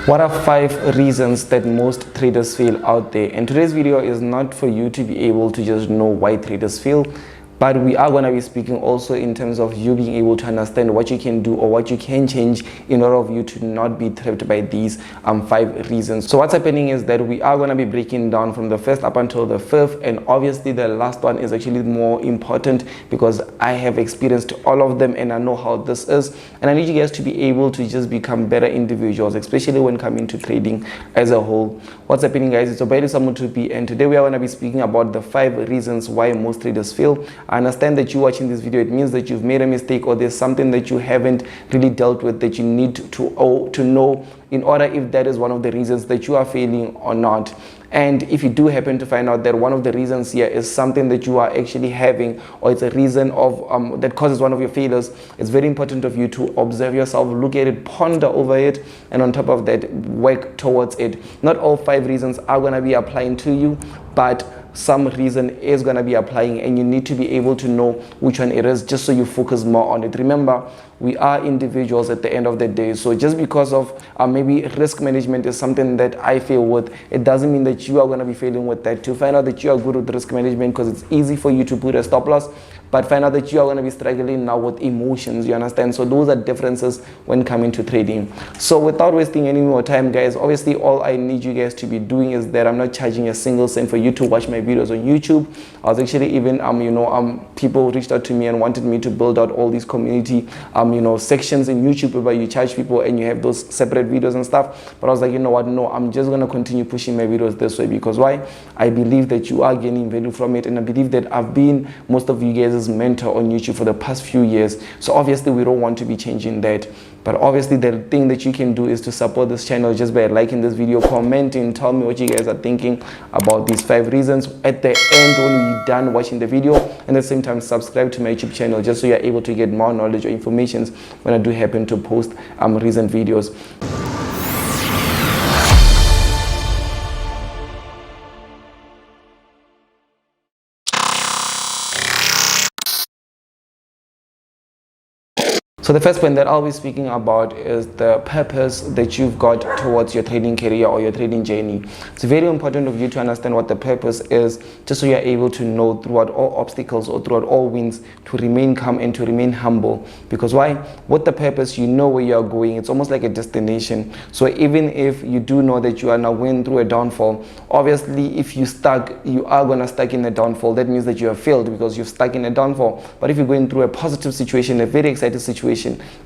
What are 5 reasons that most traders fail out there? And today's video is not for you to be able to just know why traders fail, but we are going to be speaking also in terms of you being able to understand what you can do or what you can change in order of you to not be trapped by these 5 reasons. So what's happening is that we are going to be breaking down from the first up until the 5th, and obviously the last one is actually more important because I have experienced all of them and I know how this is, and I need you guys to be able to just become better individuals, especially when coming to trading as a whole. What's happening, guys? It's Obaidi Samutupi, and today we are going to be speaking about the 5 reasons why most traders fail. I understand that you're watching this video, it means that you've made a mistake or there's something that you haven't really dealt with that you need to know in order if that is one of the reasons that you are failing or not. And if you do happen to find out that one of the reasons here is something that you are actually having, or it's a reason of that causes one of your failures, it's very important of you to observe yourself, look at it, ponder over it, and on top of that, work towards it. Not all 5 reasons are going to be applying to you, but some reason is going to be applying, and you need to be able to know which one it is just so you focus more on it. Remember, we are individuals at the end of the day, so just because of maybe risk management is something that I fail with, it doesn't mean that you are going to be failing with that. To find out that you are good with risk management because it's easy for you to put a stop loss, but find out that you are going to be struggling now with emotions, you understand? So those are differences when coming to trading. So without wasting any more time, guys, obviously all I need you guys to be doing is that I'm not charging a single cent for you to watch my videos on YouTube. I was actually even people reached out to me and wanted me to build out all these community sections in YouTube where you charge people and you have those separate videos and stuff. But I was like, you know what, no, I'm just going to continue pushing my videos this way, because why? I believe that you are gaining value from it, and I believe that I've been most of you guys' mentor on YouTube for the past few years. So obviously we don't want to be changing that. But obviously the thing that you can do is to support this channel just by liking this video, commenting, tell me what you guys are thinking about these 5 reasons at the end when we're done watching the video, and at the same time subscribe to my YouTube channel just so you're able to get more knowledge or information when I do happen to post recent videos. So the first point that I'll be speaking about is the purpose that you've got towards your trading career or your trading journey. It's very important of you to understand what the purpose is, just so you're able to know throughout all obstacles or throughout all wins to remain calm and to remain humble. Because why? With the purpose, you know where you're going. It's almost like a destination. So even if you do know that you are now going through a downfall, obviously if you are going to stuck in a downfall. That means that you have failed because you're stuck in a downfall. But if you're going through a positive situation, a very exciting situation,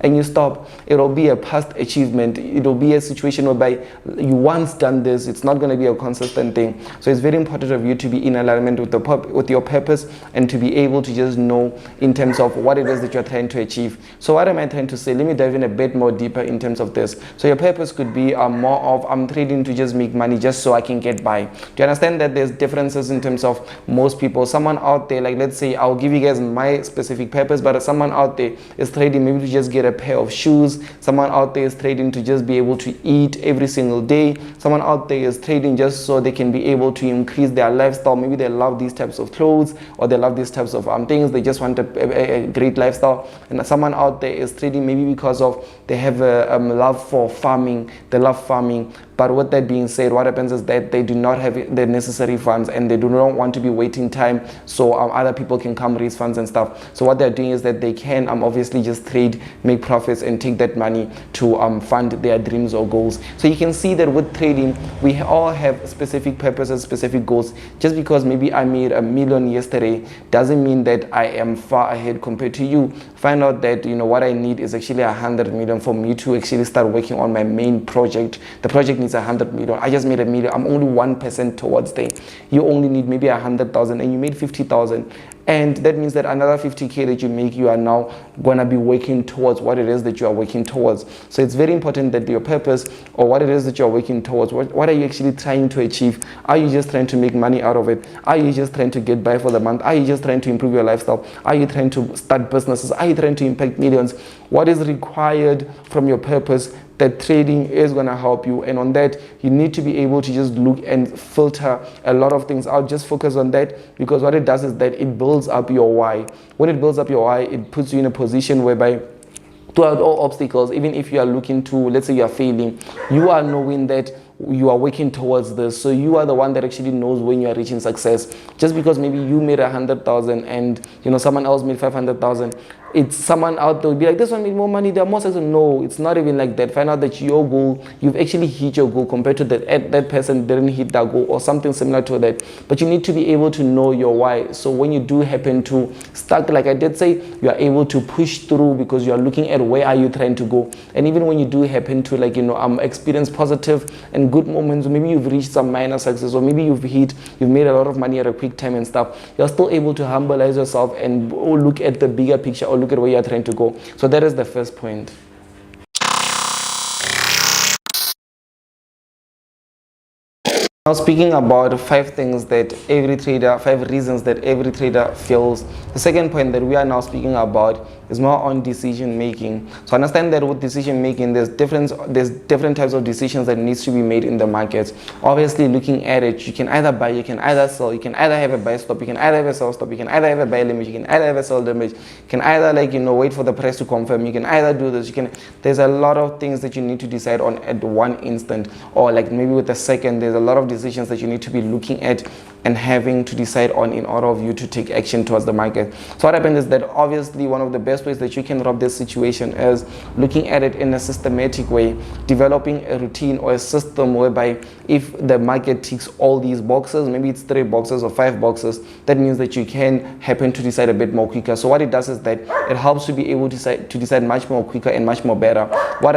and you stop, it'll be a past achievement. It'll be a situation whereby you once done this. It's not going to be a consistent thing. So it's very important of you to be in alignment with your purpose and to be able to just know in terms of what it is that you're trying to achieve. So what am I trying to say? Let me dive in a bit more deeper in terms of this. So your purpose could be more of I'm trading to just make money just so I can get by. Do you understand that there's differences in terms of most people? Someone out there, like let's say I'll give you guys my specific purpose, but someone out there is trading maybe to just get a pair of shoes. Someone out there is trading to just be able to eat every single day. Someone out there is trading just so they can be able to increase their lifestyle. Maybe they love these types of clothes, or they love these types of things. They just want a great lifestyle. And someone out there is trading maybe because of they have a love for farming. They love farming. But with that being said, what happens is that they do not have the necessary funds and they do not want to be waiting time so other people can come raise funds and stuff. So what they're doing is that they can obviously just trade, make profits, and take that money to fund their dreams or goals. So you can see that with trading, we all have specific purposes, specific goals. Just because maybe I made $1 million yesterday doesn't mean that I am far ahead compared to you. Find out that what I need is actually 100 million for me to actually start working on my main project. The project needs 100 million. I just made $1 million. I'm only 1% towards there. You only need maybe 100,000 and you made 50,000. And that means that another 50K that you make, you are now going to be working towards what it is that you are working towards. So it's very important that your purpose or what it is that you're working towards, what are you actually trying to achieve? Are you just trying to make money out of it? Are you just trying to get by for the month? Are you just trying to improve your lifestyle? Are you trying to start businesses? Are you trying to impact millions? What is required from your purpose? That trading is going to help you, and on that you need to be able to just look and filter a lot of things out. Just focus on that, because what it does is that it builds up your why. When it builds up your why, it puts you in a position whereby throughout all obstacles, even if you are looking to, let's say you are failing, you are knowing that you are working towards this. So you are the one that actually knows when you are reaching success. Just because maybe you made 100,000 and someone else made 500,000, it's someone out there will be like, this one made more money, they're more successful. No, it's not even like that. Find out that your goal, you've actually hit your goal compared to that person didn't hit that goal or something similar to that. But you need to be able to know your why. So when you do happen to stuck, like I did say, you are able to push through because you are looking at where are you trying to go. And even when you do happen to experience positive and good moments, maybe you've reached some minor success, or maybe you've made a lot of money at a quick time and stuff, you're still able to humbleize yourself and look at the bigger picture or look at where you're trying to go. So that is the first point. Now speaking about five reasons that every trader fails. The second point that we are now speaking about is more on decision making. So understand that with decision making, there's different types of decisions that needs to be made in the market. Obviously, looking at it, you can either buy, you can either sell, you can either have a buy stop, you can either have a sell stop, you can either have a buy limit, you can either have a sell limit, you can either wait for the price to confirm, you can either do this, there's a lot of things that you need to decide on at one instant, or maybe with a second. There's a lot of decisions that you need to be looking at and having to decide on in order of you to take action towards the market. So what happens is that obviously one of the best ways that you can rob this situation is looking at it in a systematic way, developing a routine or a system whereby if the market ticks all these boxes, maybe it's 3 boxes or 5 boxes, that means that you can happen to decide a bit more quicker. So what it does is that it helps to be able to decide much more quicker and much more better. What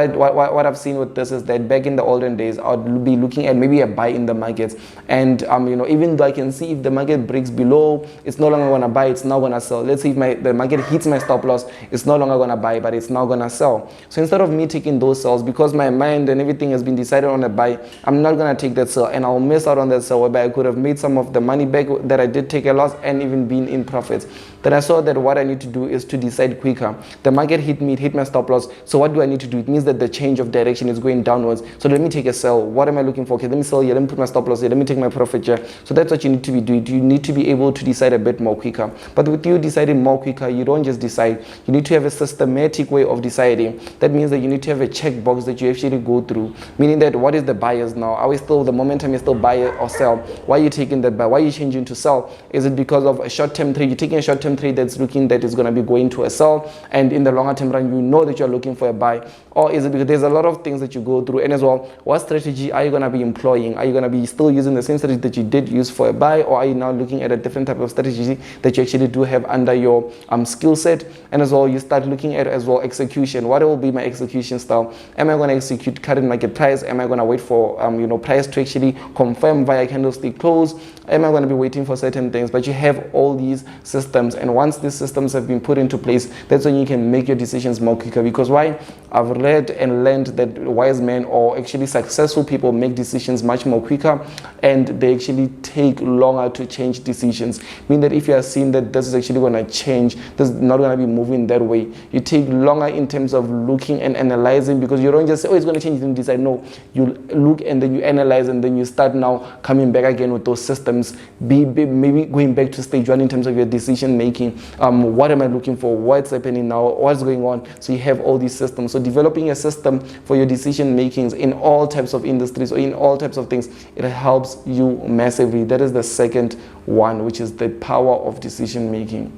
I've seen with this is that back in the olden days, I would be looking at maybe a buy in the markets, and even though I can see if the market breaks below, it's no longer going to buy, it's now going to sell. Let's say if the market hits my stop loss, it's no longer going to buy, but it's now going to sell. So instead of me taking those sells, because my mind and everything has been decided on a buy, I'm not going to take that sell, and I'll miss out on that sell whereby I could have made some of the money back that I did take a loss and even been in profits. Then I saw that what I need to do is to decide quicker. The market hit me, it hit my stop loss. So what do I need to do? It means that the change of direction is going downwards. So let me take a sell. What am I looking for? Okay, let me sell here, let me put my stop loss here, let me take my profit here. So that's what you need to be doing. You need to be able to decide a bit more quicker. But with you deciding more quicker, you don't just decide. You need to have a systematic way of deciding. That means that you need to have a checkbox that you actually go through. Meaning that what is the buyers now? Are we still, the momentum is still buy or sell? Why are you taking that buy? Why are you changing to sell? Is it because of a short-term trade? You're taking a short-term trade that's looking that is going to be going to a sell, and in the longer term run, you know that you're looking for a buy? Or is it because there's a lot of things that you go through? And as well, what strategy are you going to be employing? Are you going to be still using the same strategy that you did use for a buy, or are you now looking at a different type of strategy that you actually do have under your skill set? And as well, you start looking at as well execution. What will be my execution style? Am I going to execute current market price? Am I going to wait for price to actually confirm via candlestick close? Am I going to be waiting for certain things? But you have all these systems, and once these systems have been put into place, that's when you can make your decisions more quicker. Because why? I've read and learned that wise men, or actually successful people, make decisions much more quicker, and they actually take longer to change decisions. Meaning that if you are seeing that this is actually going to change, this is not going to be moving that way, you take longer in terms of looking and analyzing, because you don't just say, oh, it's going to change, and decide. No, you look and then you analyze, and then you start now coming back again with those systems, maybe going back to stage 1 in terms of your decision making. What am I looking for? What's happening now? What's going on? So you have all these systems. So developing a system for your decision makings in all types of industries or in all types of things, it helps you massively. That is the second one, which is the power of decision making.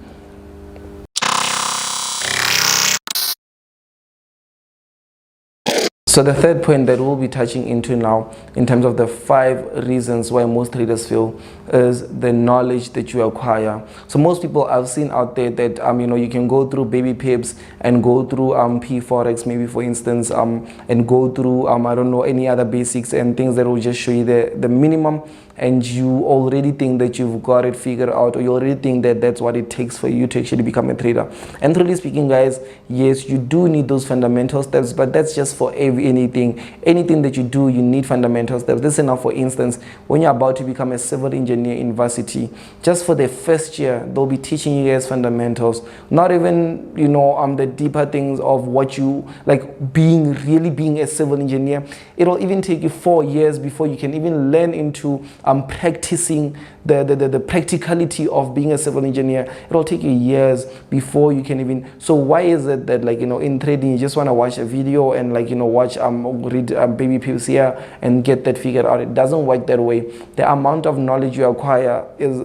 So the third point that we'll be touching into now, in terms of the 5 reasons why most traders fail, is the knowledge that you acquire. So most people I've seen out there that you can go through baby pips and go through Forex, maybe for instance, and go through I don't know, any other basics and things that will just show you the minimum, and you already think that you've got it figured out, or you already think that that's what it takes for you to actually become a trader. And truly speaking, guys, yes, you do need those fundamental steps, but that's just for anything that you do, you need fundamental steps. This is now, for instance, when you're about to become a civil engineer in varsity, just for the first year, they'll be teaching you guys fundamentals, not even the deeper things of what you like, being a civil engineer. It'll even take you 4 years before you can even learn into practicing the practicality of being a civil engineer. It'll take you years before you can even. So why is it that, like, in trading you just want to watch a video and, like, watch read baby pips here and get that figured out? It doesn't work that way. The amount of knowledge you acquire is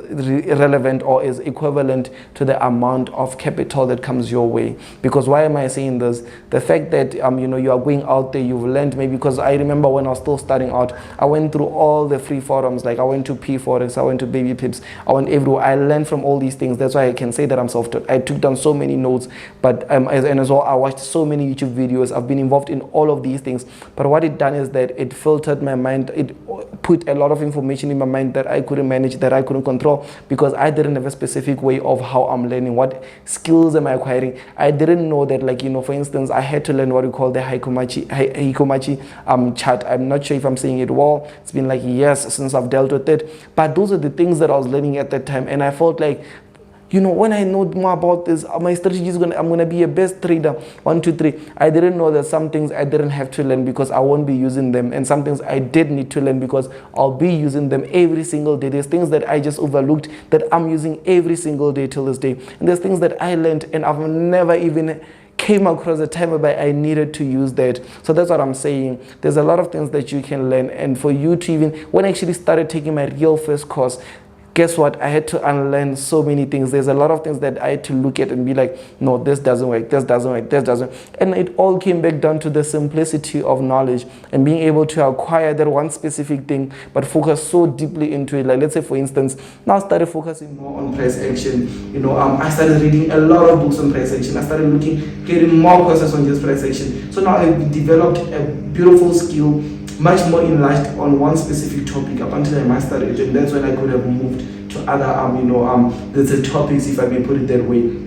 irrelevant or is equivalent to the amount of capital that comes your way. Because why am I saying this? The fact that you are going out there, you've learned, maybe because I remember when I was still starting out, I went through all the free forums. Like, I went to Forex, I went to baby pips, I went everywhere. I learned from all these things. That's why I can say that I'm self-taught. I took down so many notes, but as well, I watched so many YouTube videos. I've been involved in all of these things. But what it done is that it filtered my mind. It put a lot of information in my mind that I couldn't manage, that I couldn't control, because I didn't have a specific way of how I'm learning. What skills am I acquiring? I didn't know that, like, for instance, I had to learn what we call the Hikomachi chart. I'm not sure if I'm saying it well. It's been like years since I've dealt with it. But those are the things that I was learning at that time. And I felt like, when I know more about this, my strategy is I'm gonna be a best trader. 1, 2, 3. I didn't know that some things I didn't have to learn because I won't be using them, and some things I did need to learn because I'll be using them every single day. There's things that I just overlooked that I'm using every single day till this day, and there's things that I learned and I've never even came across a time where I needed to use that. So that's what I'm saying. There's a lot of things that you can learn, and for you to even, when I actually started taking my real first course, guess what? I had to unlearn so many things. There's a lot of things that I had to look at and be like, no, this doesn't work, this doesn't work, this doesn't. And it all came back down to the simplicity of knowledge and being able to acquire that one specific thing, but focus so deeply into it. Like, let's say, for instance, now I started focusing more on price action. I started reading a lot of books on price action. I started getting more courses on just price action. So now I've developed a beautiful skill, much more enlarged on one specific topic up until I mastered it, and that's when I could have moved to other the topics, if I may put it that way.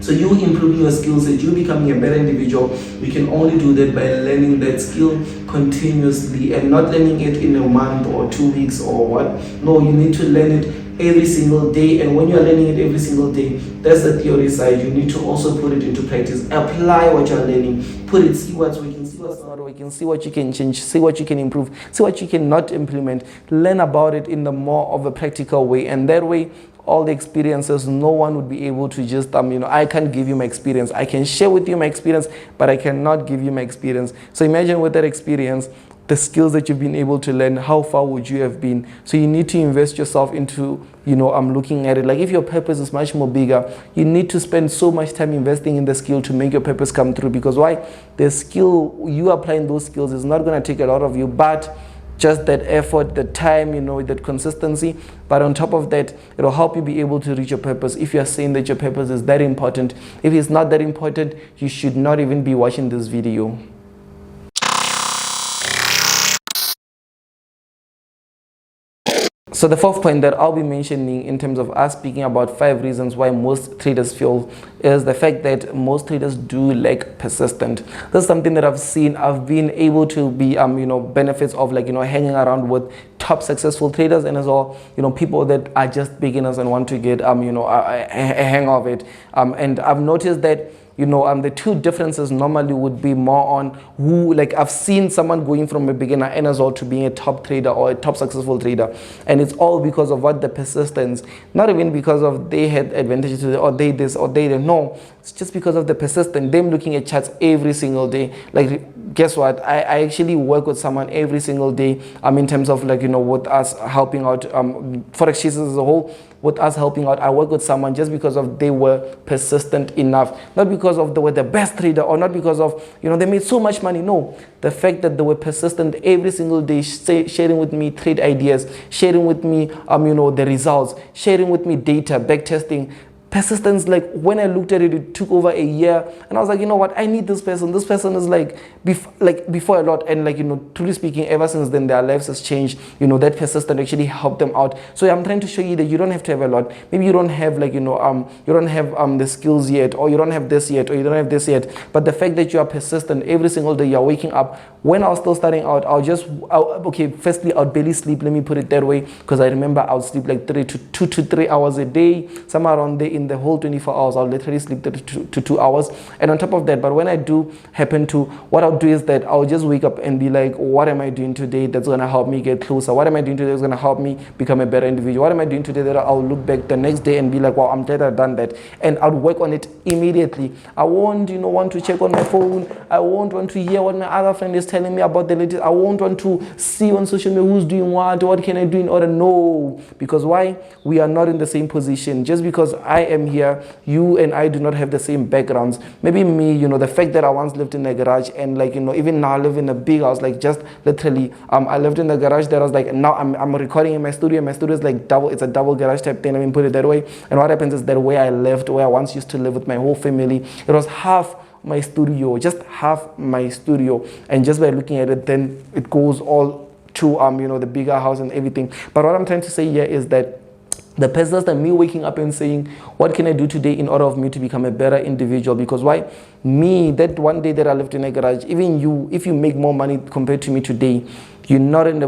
So you improving your skill set, you becoming a better individual, you can only do that by learning that skill continuously and not learning it in a month or 2 weeks or what. No, you need to learn it every single day, and when you're learning it every single day, that's the theory side. You need to also put it into practice. Apply what you're learning, put it, see what's working, see what's not working, see what you can change, see what you can improve, see what you cannot implement. Learn about it in the more of a practical way, and that way all the experiences, no one would be able to just I can't give you my experience. I can share with you my experience, but I cannot give you my experience. So imagine with that experience, the skills that you've been able to learn, how far would you have been? So you need to invest yourself into, I'm looking at it. Like, if your purpose is much more bigger, you need to spend so much time investing in the skill to make your purpose come through. Because why? The skill, you applying those skills is not going to take a lot of you, but just that effort, the time, that consistency. But on top of that, it'll help you be able to reach your purpose. If you're saying that your purpose is that important, if it's not that important, you should not even be watching this video. So the fourth point that I'll be mentioning in terms of us speaking about 5 reasons why most traders fail is the fact that most traders do lack persistence. This is something that I've seen. I've been able to be, benefits of hanging around with top successful traders, and as well, people that are just beginners and want to get, a hang of it. And I've noticed that the two differences normally would be more on who, like, I've seen someone going from a beginner and as well to being a top trader or a top successful trader, and it's all because of what the persistence, not even because of they had advantages to or they this or they didn't. No, it's just because of the persistence, them looking at charts every single day. Like, guess what? I actually work with someone every single day, in terms of with us helping out Forex chasers as a whole. With us helping out, I work with someone just because of they were persistent enough, not because of they were the best trader or not because of they made so much money. No, the fact that they were persistent every single day, sharing with me trade ideas, sharing with me the results, sharing with me data, back testing. Persistence, like, when I looked at it, it took over a year, and I was like, you know what, I need this person. This person is before a lot, and truly speaking, ever since then their lives has changed. That persistence actually helped them out. So I'm trying to show you that you don't have to have a lot. Maybe you don't have you don't have the skills yet, or you don't have this yet, or you don't have this yet. But the fact that you are persistent every single day, you're waking up. When I was still starting out, firstly, I'd barely sleep. Let me put it that way, because I remember I would sleep like 2 to 3 hours a day, somewhere around there in in the whole 24 hours, I'll literally sleep 32 to 2 hours. And on top of that, but when I do happen to, what I'll do is that I'll just wake up and be like, what am I doing today that's going to help me get closer? What am I doing today that's going to help me become a better individual? What am I doing today that I'll look back the next day and be like, wow, I'm glad I've done that. And I'll work on it immediately. I won't, want to check on my phone. I won't want to hear what my other friend is telling me about the latest. I won't want to see on social media who's doing what can I do in order. No. Because why? We are not in the same position. Just because I am here, you and I do not have the same backgrounds. Maybe me, the fact that I once lived in a garage and even now I live in a big house, like just literally, I lived in the garage that I was like, now I'm recording in my studio. My studio is like double, it's a double garage type thing. Put it that way. And what happens is that where I lived, where I once used to live with my whole family, it was half my studio, just half my studio. And just by looking at it, then it goes all to the bigger house and everything. But what I'm trying to say here is that the purpose that me waking up and saying, what can I do today in order of me to become a better individual? Because why? Me, that one day that I lived in a garage, even you, if you make more money compared to me today, you're not in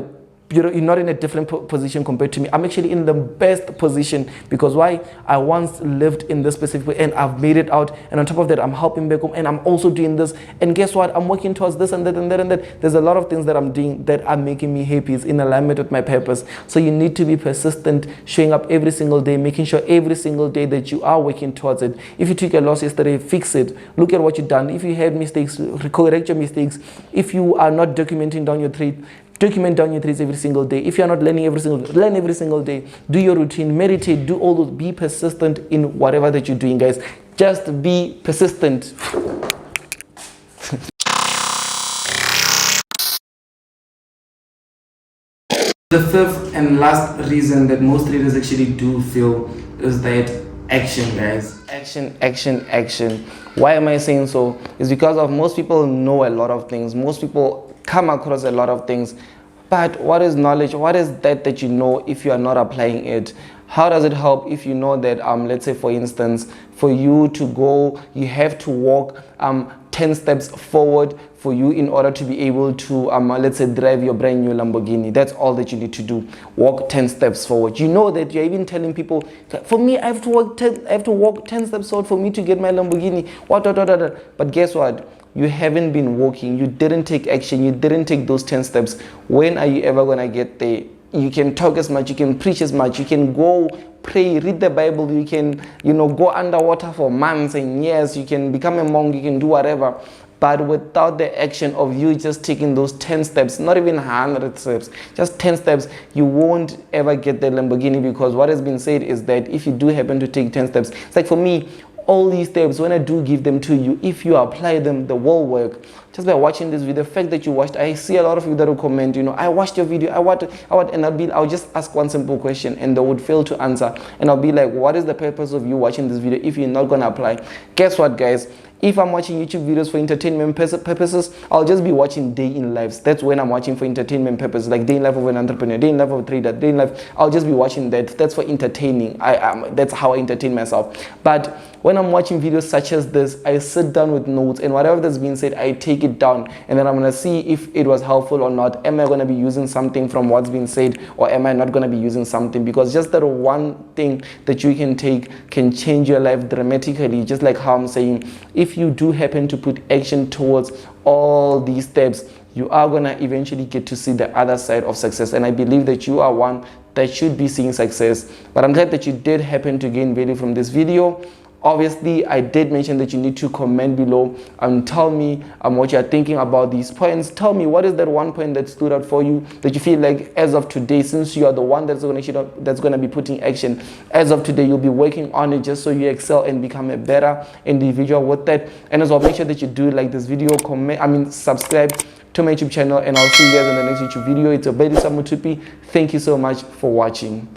a different position compared to me. I'm actually in the best position. Because why? I once lived in this specific way and I've made it out. And on top of that, I'm helping back home and I'm also doing this. And guess what? I'm working towards this and that and that and that. There's a lot of things that I'm doing that are making me happy. It's in alignment with my purpose. So you need to be persistent, showing up every single day, making sure every single day that you are working towards it. If you took a loss yesterday, fix it. Look at what you've done. If you had mistakes, correct your mistakes. If you are not documenting down your trade, document down your trades every single day. If you're not learning every single day, learn every single day. Do your routine, meditate, do all those. Be persistent in whatever that you're doing, guys. Just be persistent. The fifth and last reason that most traders actually do fail is that action, guys. Action. Why am I saying so? It's because of most people know a lot of things. Most people come across a lot of things, but what is knowledge? What is that you know if you are not applying it? How does it help if you know that let's say for instance, for you to go, you have to walk 10 steps forward for you in order to be able to let's say drive your brand new Lamborghini. That's all that you need to do. Walk 10 steps forward. You know that you're even telling people, for me, I have to walk 10 steps forward for me to get my Lamborghini. But guess what? You haven't been walking. You didn't take action. You didn't take those 10 steps. When are you ever going to get there? You can talk as much. You can preach as much. You can go pray, read the Bible. You can, go underwater for months and years. You can become a monk. You can do whatever. But without the action of you just taking those 10 steps, not even 100 steps, just 10 steps, you won't ever get the Lamborghini. Because what has been said is that if you do happen to take 10 steps, it's like for me, all these steps, when I do give them to you, if you apply them, they will work. Just by watching this video, the fact that you watched, I see a lot of you that will comment, I watched your video, and I'll just ask one simple question and they would fail to answer. And I'll be like, what is the purpose of you watching this video if you're not going to apply? Guess what, guys? If I'm watching YouTube videos for entertainment purposes, I'll just be watching day in lives. That's when I'm watching for entertainment purposes, like day in life of an entrepreneur, day in life of a trader, day in life. I'll just be watching that. That's for entertaining. That's how I entertain myself. But when I'm watching videos such as this, I sit down with notes and whatever that's being said, I take it down and then I'm going to see if it was helpful or not. Am I going to be using something from what's been said or am I not going to be using something? Because just that one thing that you can take can change your life dramatically. Just like how I'm saying, if you do happen to put action towards all these steps, you are going to eventually get to see the other side of success. And I believe that you are one that should be seeing success. But I'm glad that you did happen to gain value from this video. Obviously, I did mention that you need to comment below and tell me what you're thinking about these points. Tell me what is that one point that stood out for you that you feel like as of today, since you are the one that's going to be putting action, as of today, you'll be working on it just so you excel and become a better individual with that. And as well, make sure that you do like this video, subscribe to my YouTube channel, and I'll see you guys in the next YouTube video. It's Obedi Samutupi. Thank you so much for watching.